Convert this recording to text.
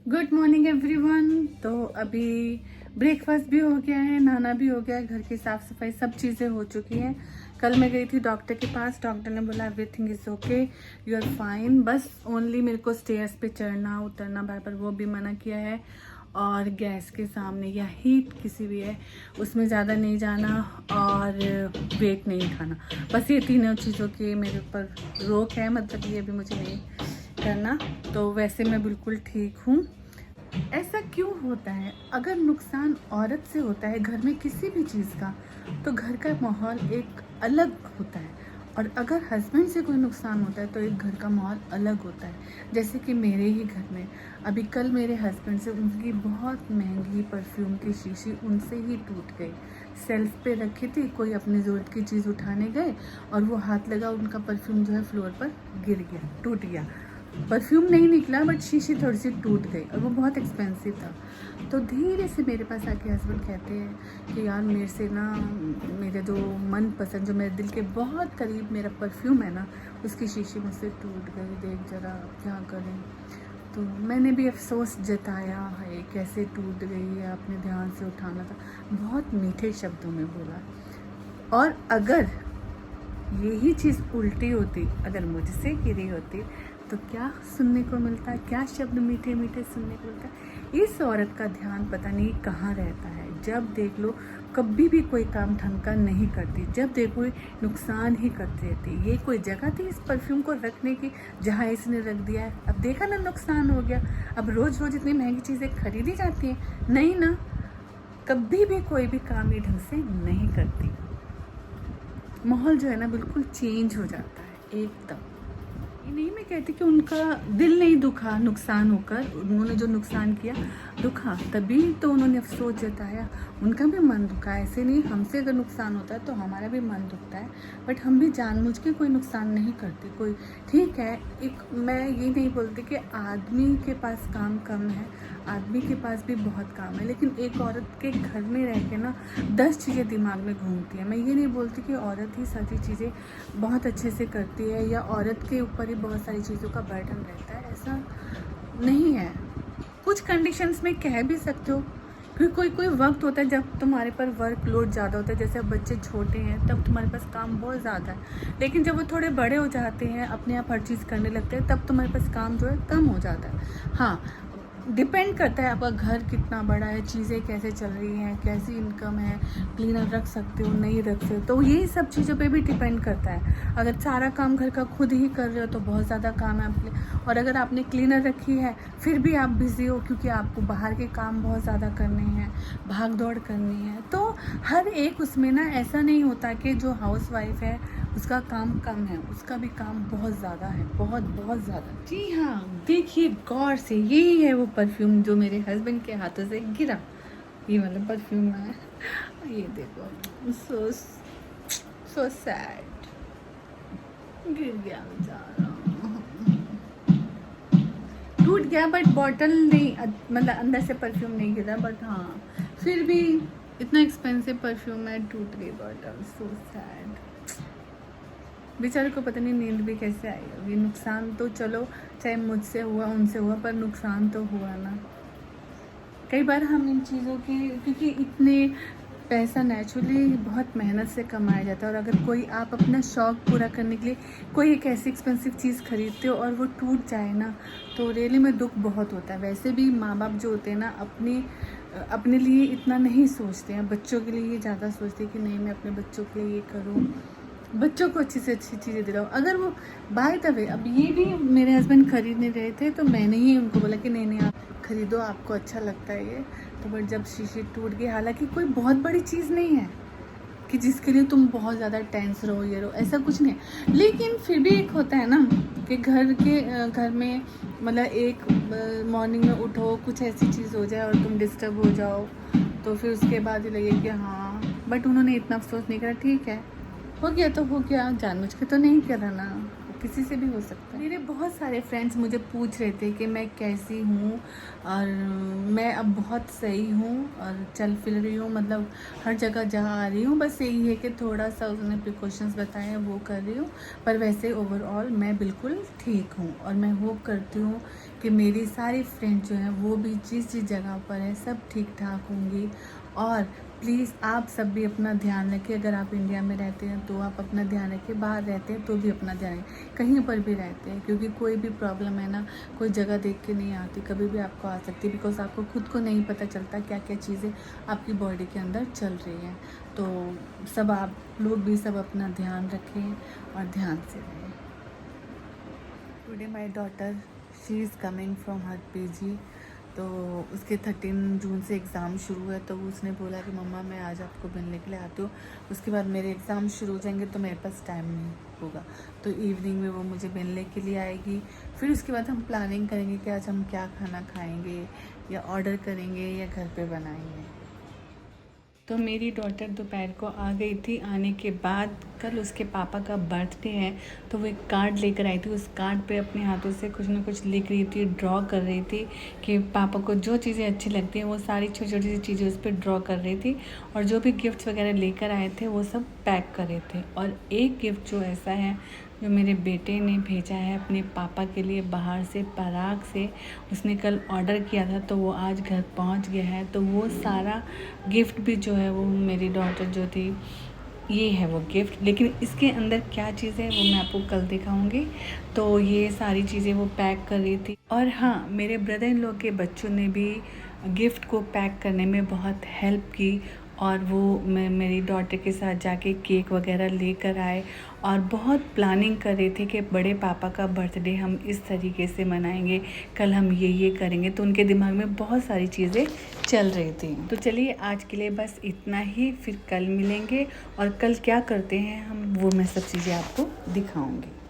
Good morning everyone. तो अभी breakfast भी हो गया है, नहाना भी हो गया है, घर की साफ सफाई सब चीज़ें हो चुकी हैं। कल मैं गई थी डॉक्टर के पास, डॉक्टर ने बोला everything is okay, you are fine, बस ओनली मेरे को स्टेयर्स पे चढ़ना उतरना बार बार वो भी मना किया है, और गैस के सामने या हीट किसी भी है उसमें ज़्यादा नहीं जाना, और वेट नहीं उठाना। बस ये तीनों चीज़ों की मेरे ऊपर रोक है, मतलब ये भी मुझे नहीं करना। तो वैसे मैं बिल्कुल ठीक हूँ। ऐसा क्यों होता है? अगर नुकसान औरत से होता है घर में किसी भी चीज़ का, तो घर का माहौल एक अलग होता है, और अगर हस्बैंड से कोई नुकसान होता है तो एक घर का माहौल अलग होता है। जैसे कि मेरे ही घर में अभी कल मेरे हस्बैंड से उनकी बहुत महंगी परफ्यूम की शीशी उनसे ही टूट गई। सेल्फ पे रखी थी, कोई अपनी ज़रूरत की चीज़ उठाने गए और वो हाथ लगा, उनका परफ्यूम जो है फ्लोर पर गिर गया, टूट गया। परफ्यूम नहीं निकला बट शीशी थोड़ी सी टूट गई, और वो बहुत एक्सपेंसिव था। तो धीरे से मेरे पास आके हस्बैंड कहते हैं कि यार मेरे से ना, मेरे जो मन पसंद, जो मेरे दिल के बहुत करीब मेरा परफ्यूम है ना, उसकी शीशी मुझसे टूट गई, देख जरा क्या करें। तो मैंने भी अफसोस जताया है, कैसे टूट गई है, आपने ध्यान से उठाना था, बहुत मीठे शब्दों में बोला। और अगर यही चीज़ उल्टी होती, अगर मुझसे गिरी होती, तो क्या सुनने को मिलता है, क्या शब्द मीठे मीठे सुनने को मिलता है। इस औरत का ध्यान पता नहीं कहाँ रहता है, जब देख लो कभी भी कोई काम ढंग का नहीं करती, जब देखो नुकसान ही करती रहती। ये कोई जगह थी इस परफ्यूम को रखने की जहाँ इसने रख दिया है? अब देखा ना नुकसान हो गया। अब रोज़ रोज़ इतनी महंगी चीज़ें खरीदी जाती हैं? नहीं ना, कभी भी कोई भी काम ये ढंग से नहीं करती। माहौल जो है ना बिल्कुल चेंज हो जाता है एकदम। ये नहीं मैं कहती कि उनका दिल नहीं दुखा नुकसान होकर, उन्होंने जो नुकसान किया दुखा, तभी तो उन्होंने अफसोस जताया, उनका भी मन दुखा। ऐसे नहीं, हमसे अगर नुकसान होता है तो हमारा भी मन दुखता है, बट हम भी जानबूझ के कोई नुकसान नहीं करते। कोई ठीक है, एक मैं ये नहीं बोलती कि आदमी के पास काम कम है, आदमी के पास भी बहुत काम है, लेकिन एक औरत के घर में रह के ना 10 चीज़ें दिमाग में घूमती है। मैं ये नहीं बोलती कि औरत ही सारी चीज़ें बहुत अच्छे से करती है, या औरत के ऊपर ही बहुत सारी चीज़ों का बर्डन रहता है, ऐसा नहीं है। कुछ कंडीशंस में कह भी सकते हो, क्योंकि कोई कोई वक्त होता है जब तुम्हारे पर वर्क लोड ज़्यादा होता है, जैसे अब बच्चे छोटे हैं तब तुम्हारे पास काम बहुत ज़्यादा है, लेकिन जब वो थोड़े बड़े हो जाते हैं, अपने आप हर चीज़ करने लगते हैं, तब तुम्हारे पास काम जो है कम हो जाता है। हाँ, डिपेंड करता है आपका घर कितना बड़ा है, चीज़ें कैसे चल रही हैं, कैसी इनकम है, क्लीनर रख सकते हो नहीं रख सकते, तो यही सब चीज़ों पे भी डिपेंड करता है। अगर सारा काम घर का खुद ही कर रहे हो तो बहुत ज़्यादा काम है आपके लिए, और अगर आपने क्लीनर रखी है फिर भी आप बिज़ी हो क्योंकि आपको बाहर के काम बहुत ज़्यादा करने हैं, भाग दौड़ करनी है, तो हर एक उसमें ना ऐसा नहीं होता कि जो हाउस वाइफ है उसका काम कम है, उसका भी काम बहुत ज़्यादा है, बहुत बहुत ज़्यादा। जी हाँ, देखिए गौर से, यही है वो परफ्यूम जो मेरे हस्बैंड के हाथों से गिरा। ये वाला परफ्यूम है, ये देखो, सो सो सैड, गिर गया बेचारा, टूट गया, बट बॉटल नहीं, मतलब अंदर से परफ्यूम नहीं गिरा, बट हाँ फिर भी इतना एक्सपेंसिव परफ्यूम है, टूट गई बॉटल, सो सैड। बेचारे को पता नहीं नींद भी कैसे आई होगी। नुकसान तो चलो चाहे मुझसे हुआ उनसे हुआ, पर नुकसान तो हुआ ना। कई बार हम इन चीज़ों की, क्योंकि इतने पैसा नेचुरली बहुत मेहनत से कमाया जाता है, और अगर कोई आप अपना शौक़ पूरा करने के लिए कोई एक ऐसी एक्सपेंसिव चीज़ खरीदते हो और वो टूट जाए ना, तो रियली में दुख बहुत होता है। वैसे भी माँ बाप जो होते हैं ना, अपने लिए इतना नहीं सोचते हैं, बच्चों के लिए ये ज़्यादा सोचते हैं कि नहीं मैं अपने बच्चों के लिए ये करूँ, बच्चों को अच्छी से अच्छी चीज़ें दिलाओ। अगर वो बाय द वे, अब ये भी मेरे हस्बैंड खरीदने रहे थे तो मैंने ही उनको बोला कि नहीं नहीं आप खरीदो, आपको अच्छा लगता है ये, तो बट जब शीशी टूट गई, हालांकि कोई बहुत बड़ी चीज़ नहीं है कि जिसके लिए तुम बहुत ज़्यादा टेंस रहो, ये रहो, ऐसा कुछ नहीं है, लेकिन फिर भी एक होता है ना कि घर में मतलब एक मॉर्निंग में उठो, कुछ ऐसी चीज़ हो जाए और तुम डिस्टर्ब हो जाओ, तो फिर उसके बाद ही लगे कि हाँ, बट उन्होंने इतना अफसोस नहीं करा, ठीक है हो गया तो हो गया, जानबूझ के तो नहीं करा ना, किसी से भी हो सकता है। मेरे बहुत सारे फ्रेंड्स मुझे पूछ रहे थे कि मैं कैसी हूँ, और मैं अब बहुत सही हूँ और चल फिर रही हूँ, मतलब हर जगह जहाँ आ रही हूँ, बस यही है कि थोड़ा सा उसने प्रिकॉशंस बताए हैं वो कर रही हूँ, पर वैसे ओवरऑल मैं बिल्कुल ठीक हूँ। और मैं होप करती हूँ कि मेरी सारी फ्रेंड जो हैं वो भी जिस जगह पर है सब ठीक ठाक होंगी। और प्लीज़ आप सब भी अपना ध्यान रखिए। अगर आप इंडिया में रहते हैं तो आप अपना ध्यान रखिए, बाहर रहते हैं तो भी अपना ध्यान रखिए, कहीं पर भी रहते हैं, क्योंकि कोई भी प्रॉब्लम है ना, कोई जगह देख के नहीं आती, कभी भी आपको आ सकती है। बिकॉज आपको खुद को नहीं पता चलता क्या क्या चीज़ें आपकी बॉडी के अंदर चल रही हैं। तो सब आप लोग भी सब अपना ध्यान रखें और ध्यान से रहें। Today my daughter she is coming from her PG. तो उसके 13 जून से एग्ज़ाम शुरू है, तो उसने बोला कि मम्मा मैं आज आपको मिलने के लिए आती हूँ। उसके बाद मेरे एग्ज़ाम शुरू हो जाएंगे तो मेरे पास टाइम नहीं होगा, तो इवनिंग में वो मुझे मिलने के लिए आएगी। फिर उसके बाद हम प्लानिंग करेंगे कि आज हम क्या खाना खाएंगे, या ऑर्डर करेंगे या घर पे बनाएंगे। तो मेरी डॉटर दोपहर को आ गई थी। आने के बाद कल उसके पापा का बर्थडे है, तो वो एक कार्ड लेकर आई थी। उस कार्ड पे अपने हाथों से कुछ ना कुछ लिख रही थी, ड्रॉ कर रही थी कि पापा को जो चीज़ें अच्छी लगती हैं वो सारी छोटी छोटी सी चीज़ें उस पर ड्रॉ कर रही थी। और जो भी गिफ्ट्स वगैरह लेकर आए थे वो सब पैक कर रहे थे। और एक गिफ्ट जो ऐसा है जो मेरे बेटे ने भेजा है अपने पापा के लिए बाहर से, पराग से। उसने कल ऑर्डर किया था तो वो आज घर पहुंच गया है। तो वो सारा गिफ्ट भी जो है वो मेरी डॉटर जो थी, ये है वो गिफ्ट। लेकिन इसके अंदर क्या चीज़ है वो मैं आपको कल दिखाऊंगी। तो ये सारी चीज़ें वो पैक कर रही थी। और हाँ, मेरे ब्रदर इन लॉ के बच्चों ने भी गिफ्ट को पैक करने में बहुत हेल्प की। और वो मैं मेरी डॉटर के साथ जाके केक वगैरह लेकर आए और बहुत प्लानिंग कर रहे थे कि बड़े पापा का बर्थडे हम इस तरीके से मनाएंगे, कल हम ये करेंगे। तो उनके दिमाग में बहुत सारी चीज़ें चल रही थी। तो चलिए आज के लिए बस इतना ही, फिर कल मिलेंगे और कल क्या करते हैं हम वो मैं सब चीज़ें आपको दिखाऊंगी।